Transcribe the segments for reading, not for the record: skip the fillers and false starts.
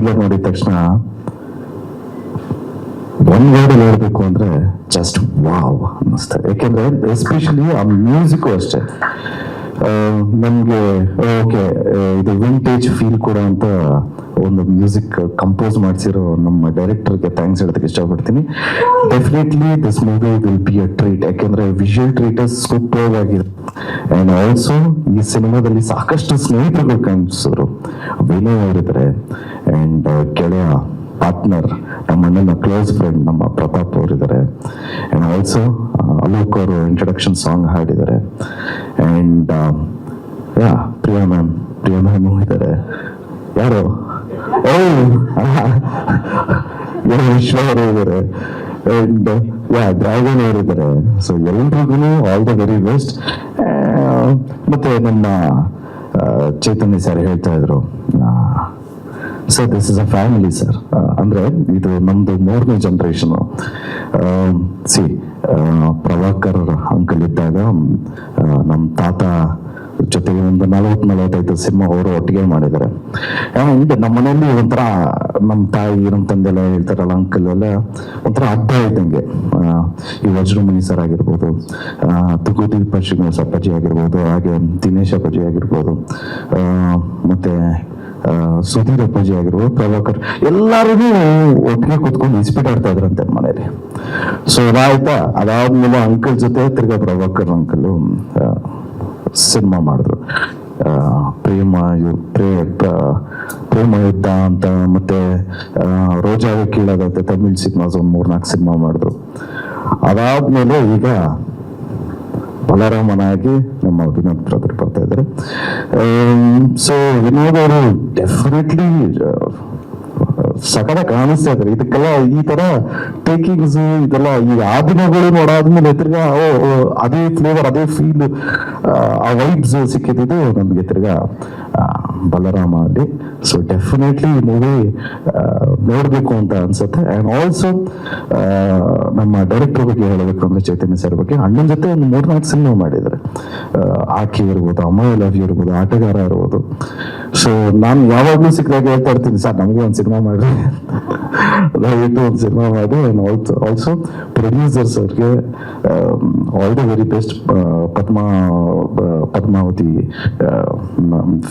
Trailer ನೋಡಿದ ತಕ್ಷಣ ಒಂದ್ ವರ್ಡ್ ಹೇಳ್ಬೇಕು ಅಂದ್ರೆ ಜಸ್ಟ್ ವಾವ್ ಅನ್ನಿಸ್ತಾರೆ. ಯಾಕೆಂದ್ರೆ ಎಸ್ಪೆಷಲಿ ಆ ಮ್ಯೂಸಿಕ್ ಅಷ್ಟೇ ನಮ್ಗೆ ಓಕೆ ಇದು ವಿಂಟೇಜ್ ಫೀಲ್ ಕೊಡೋ ಅಂತ ಒಂದು ಮ್ಯೂಸಿಕ್ ಕಂಪೋಸ್ ಮಾಡಿಸಿರೋ ನಮ್ಮ ಡೈರೆಕ್ಟರ್ಗೆ ಥ್ಯಾಂಕ್ಸ್ ಹೇಳೋದಕ್ಕೆ ಇಷ್ಟಪಡ್ತೀನಿ. Definitely this movie will be a treat. ಯಾಕೆಂದ್ರೆ ವಿಜುವಲ್ ಟ್ರೀಟರ್ಸ್ ಸೂಪರ್ ಆಗಿದೆ. ಅಂಡ್ ಆಲ್ಸೋ ಈ ಸಿನಿಮಾದಲ್ಲಿ ಸಾಕಷ್ಟು ಸ್ನೇಹಿತರುಗಳು ಕಾಣಿಸಿದ್ರು. ವಿನಯ್ ಅವರಿದ್ದಾರೆ ಅಂಡ್ ಗೆಳೆಯ ಪಾರ್ಟ್ನರ್ ನಮ್ಮ ಅಣ್ಣನ ಕ್ಲೋಸ್ ಫ್ರೆಂಡ್ ನಮ್ಮ ಪ್ರತಾಪ್ ಅವರಿದ್ದಾರೆ. ಅಂಡ್ ಆಲ್ಸೋ ಅಲೋಕ್ ಅವರು ಇಂಟ್ರೊಡಕ್ಷನ್ ಸಾಂಗ್ ಹಾಡಿದ್ದಾರೆ. ಅಂಡ್ ಪ್ರಿಯಾ ಮ್ಯಾಮ್ ಇದ್ದಾರೆ. ಯಾರು ವಿಶ್ವ ಅವರು ಇದ್ದಾರೆ. ಅಂಡ್ ಡ್ರ್ಯಾಗನ್ ಅವರಿದ್ದಾರೆ. ಸೊ ಎಲ್ರಿಗೂ ಆಲ್ ದ ವೆರಿ ಬೆಸ್ಟ್. ಮತ್ತೆ ನಮ್ಮ ಚೈತನ್ಯ ಸರ್ ಹೇಳ್ತಾ ಇದ್ರು sir this is a family sir. ಅಂದ್ರೆ ಇದು ನಮ್ದು 3ನೇ ಜನರೇಷನ್. ಪ್ರಭಾಕರ್ ಅಂಕಲ್ ಇದ್ದಾಗ ನಮ್ಮ ತಾತ ಜೊತೆಗೆ ಒಂದು 40-45 ಸಿನಿಮಾ ಅವರು ಒಟ್ಟಿಗೆ ಮಾಡಿದ್ದಾರೆ. ನಮ್ಮ ಮನೆಯಲ್ಲಿ ಒಂಥರ ನಮ್ಮ ತಾಯಿ ನಮ್ಮ ತಂದೆ ಎಲ್ಲ ಹೇಳ್ತಾರಲ್ಲ ಅಂಕಲ್ ಎಲ್ಲ ಒಂಥರ ಅಡ್ಡ ಇದ್ದಂಗೆ. ಈ ವಜ್ರಮಣಿ ಸರ್ ಆಗಿರ್ಬೋದು, ತುಗುದೀಪ ಶ್ರೀನಿವಾಸ ಅಪ್ಪಾಜಿ ಆಗಿರ್ಬೋದು, ಹಾಗೆ ದಿನೇಶ್ ಅಪ್ಪಾಜಿ ಆಗಿರ್ಬೋದು, ಮತ್ತೆ ಸುಧೀರ್ ಅಪ್ಪಾಜಿ ಆಗಿರ್ಬೋದು, ಪ್ರಭಾಕರ್ ಎಲ್ಲರೂ ಒಟ್ಟಿಗೆ ಕೂತ್ಕೊಂಡು ಇಸ್ಪೀಟ್ ಆಡ್ತಾ ಇದ್ರಂತೆ ಮನೇಲಿ. ಸೊ ಅದಾಯ್ತಾ, ಅದಾದ್ಮೇಲೆ ಅಂಕಲ್ ಜೊತೆ ತಿರ್ಗಾ ಪ್ರಭಾಕರ್ ಅಂಕಲ್ ಸಿನಿಮಾ ಮಾಡಿದ್ರು. ಪ್ರೇಮ ಯುದ್ಧ ಅಂತ, ಮತ್ತೆ ರೋಜಾವ ಕೀಳದಂತೆ ತಮಿಳ್ ಸಿನಿಮಾಸ್ ಒಂದು 3-4 ಸಿನಿಮಾ ಮಾಡಿದ್ರು. ಅದಾದ್ಮೇಲೆ ಈಗ ಬಲರಾಮನಾಗಿ ನಮ್ಮ ವಿನೋದ್ ಬ್ರದರ್ ಬರ್ತಾ ಇದ್ದಾರೆ. ಸೊ ವಿನೋದ್ ಅವರು ಡೆಫಿನೆಟ್ಲಿ ಸಕಲ ಕಾಣಿಸ್ತಾ ಇದ್ದಾರೆ. ಇದಕ್ಕೆಲ್ಲ ಈ ತರ ಟೇಕಿಂಗ್ಸ್ ಇದೆಲ್ಲ ಈ ಆದಿನಗಳು ನೋಡಾದ್ಮೇಲೆ ತಿರ್ಗಾ ಅದೇ ಫ್ಲೇವರ್ ಅದೇ ಫೀಲ್ ಆ ವೈಬ್ಸ್ ಸಿಕ್ಕಿದ್ದು ನಮ್ಗೆ ತಿರ್ಗಾ ಬಲರಾಮ ಅಲ್ಲಿ. ಸೊ ಡೆಫಿನೆಟ್ಲಿ ಈ ಮೂವಿ ನೋಡ್ಬೇಕು ಅಂತ ಅನ್ಸುತ್ತೆ. ಅಂಡ್ ಆಲ್ಸೋ ನಮ್ಮ ಡೈರೆಕ್ಟರ್ ಬಗ್ಗೆ ಹೇಳಬೇಕು ಅಂದ್ರೆ ಚೈತನ್ಯ ಸರ್ ಬಗ್ಗೆ ಅಣ್ಣನ ಜೊತೆ ಒಂದು 3-4 ಸಿನಿಮಾ ಮಾಡಿದ್ದಾರೆ. ಆಕೆ ಇರ್ಬೋದು, ಅಮ್ಮ ಲವ್ ಯು ಇರ್ಬೋದು, ಆಟಗಾರ ಇರ್ಬೋದು. ಸೊ ನಾನು ಯಾವಾಗ್ಲೂ ಸಿಕ್ಕಿದಾಗ ಹೇಳ್ತಾ ಇರ್ತೀನಿ ಸರ್ ನಮಗೂ ಒಂದು ಸಿನಿಮಾ ಮಾಡಿ ದಯವಿಟ್ಟು ಒಂದು ಸಿನಿಮಾ ಮಾಡಿ. ಅಂಡ್ ಆಲ್ಸೋ ಪ್ರೊಡ್ಯೂಸರ್ಸ್ ಅವ್ರಿಗೆ all the very best. Padmavati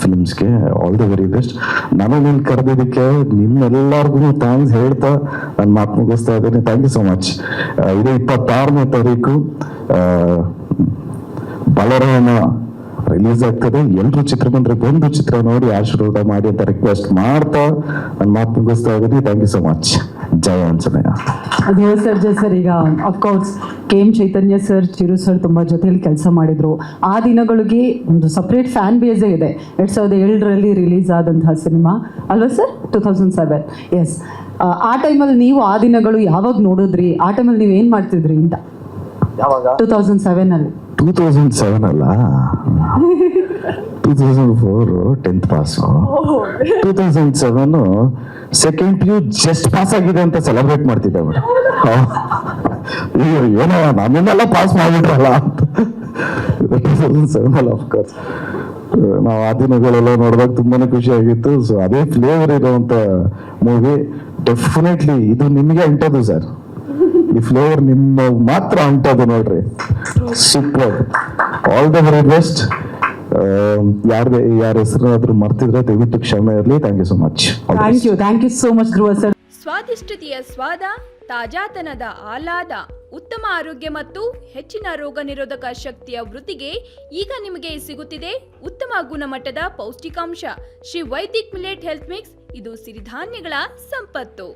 ಫಿಲ್ಮ್ಸ್ಗೆ ಆಲ್ ದ ವೆರಿ ಬೆಸ್ಟ್. ನಾನು ನೀನು ಕರೆದಿದ್ದಕ್ಕೆ ನಿಮ್ಮೆಲ್ಲರಿಗೂ ಥ್ಯಾಂಕ್ಸ್ ಹೇಳ್ತಾ ನನ್ನ ಮಾತು ಮುಗಿಸ್ತಾ ಇದ್ದೇನೆ. Thank you so much. ಇದು 26ನೇ ತಾರೀಕು ಬಲರಾಮ ರಿಲೀಸ್ ಆಗ್ತದೆ. ಎಲ್ರು ಚಿತ್ರಮಂದಿರಕ್ಕೆ ಬಂದು ಚಿತ್ರ ನೋಡಿ ಆಶೀರ್ವಾದ ಮಾಡಿ ಅಂತ ರಿಕ್ವೆಸ್ಟ್ ಮಾಡ್ತಾ ನನ್ನ ಮಾತು ಮುಗಿಸ್ತಾ ಇದ್ದೀನಿ. Thank you so much. ಜಯ ಆಂಜನೇಯ. ಅದೇ ಸರ್ ಈಗ of course KM Chaitanya sir, Chiru sir ತುಂಬಾ ಜೊತೆಯಲ್ಲಿ ಕೆಲಸ ಮಾಡಿದ್ರು. ಆ ದಿನಗಳಿಗೆ ಒಂದು ಸಪ್ರೇಟ್ ಫ್ಯಾನ್ ಬೇಸೇ ಇದೆ. 2007ರಲ್ಲಿ ರಿಲೀಸ್ ಆದಂತಹ ಸಿನಿಮಾ ಅಲ್ವಾ ಸರ್? 2007. ಎಸ್. ಆ ಟೈಮಲ್ಲಿ ನೀವು ಆ ದಿನಗಳು ಯಾವಾಗ ನೋಡಿದ್ರಿ? ಆ ಟೈಮಲ್ಲಿ ನೀವು ಏನ್ ಮಾಡ್ತಿದ್ರಿ ಅಂತ? 2007 ಅಲ್ಲ 2004 10th pass. 2007 second PU just pass ಆಗಿದೆ ಅಂತ ಸೆಲೆಬ್ರೇಟ್ ಮಾಡ್ತಿದ್ದೆ. ಏನೋ ನನ್ನೆಲ್ಲ ಪಾಸ್ ಮಾಡ್ಬಿಟ್ರಲ್ಲ ಅಂತ 2007 ಅಫ್ಕೋರ್ಸ್ ನಾವು ಆ ದಿನಗಳೆಲ್ಲ ನೋಡಿದಾಗ ತುಂಬಾನೇ ಖುಷಿ ಆಗಿತ್ತು. ಸೊ ಅದೇ ಫ್ಲೇವರ್ ಇರುವಂತ ಮೂವಿ. ಡೆಫಿನೆಟ್ಲಿ ಇದು ನಿಮ್ಗೆ ಅಂಟೋದು ಸರ್. ಈ ಫ್ಲೇವರ್ ನಿಮ್ಮ ಮಾತ್ರ ಅಂಟೋದು ನೋಡ್ರಿ. Super. All the very best. ಯಾರ ಹೆಸರಾದ್ರೂ ಮರ್ತಿದ್ರೆ ದಯವಿಟ್ಟು ಕ್ಷಮೆ ಇರಲಿ. Thank you so much. Thank you so much Dhruva sir. ಸ್ವಾದಿಷ್ಟತೆಯ ಸ್ವಾದ, ತಾಜಾತನದ ಆಹ್ಲಾದ, ಉತ್ತಮ ಆರೋಗ್ಯ ಮತ್ತು ಹೆಚ್ಚಿನ ರೋಗ ನಿರೋಧಕ ಶಕ್ತಿಯ ವೃದ್ಧಿಗೆ ಈಗ ನಿಮಗೆ ಸಿಗುತ್ತಿದೆ ಉತ್ತಮ ಗುಣಮಟ್ಟದ ಪೌಷ್ಟಿಕಾಂಶ. Shri Vaidik millet health mix. ಇದು ಸಿರಿಧಾನ್ಯಗಳ ಸಂಪತ್ತು.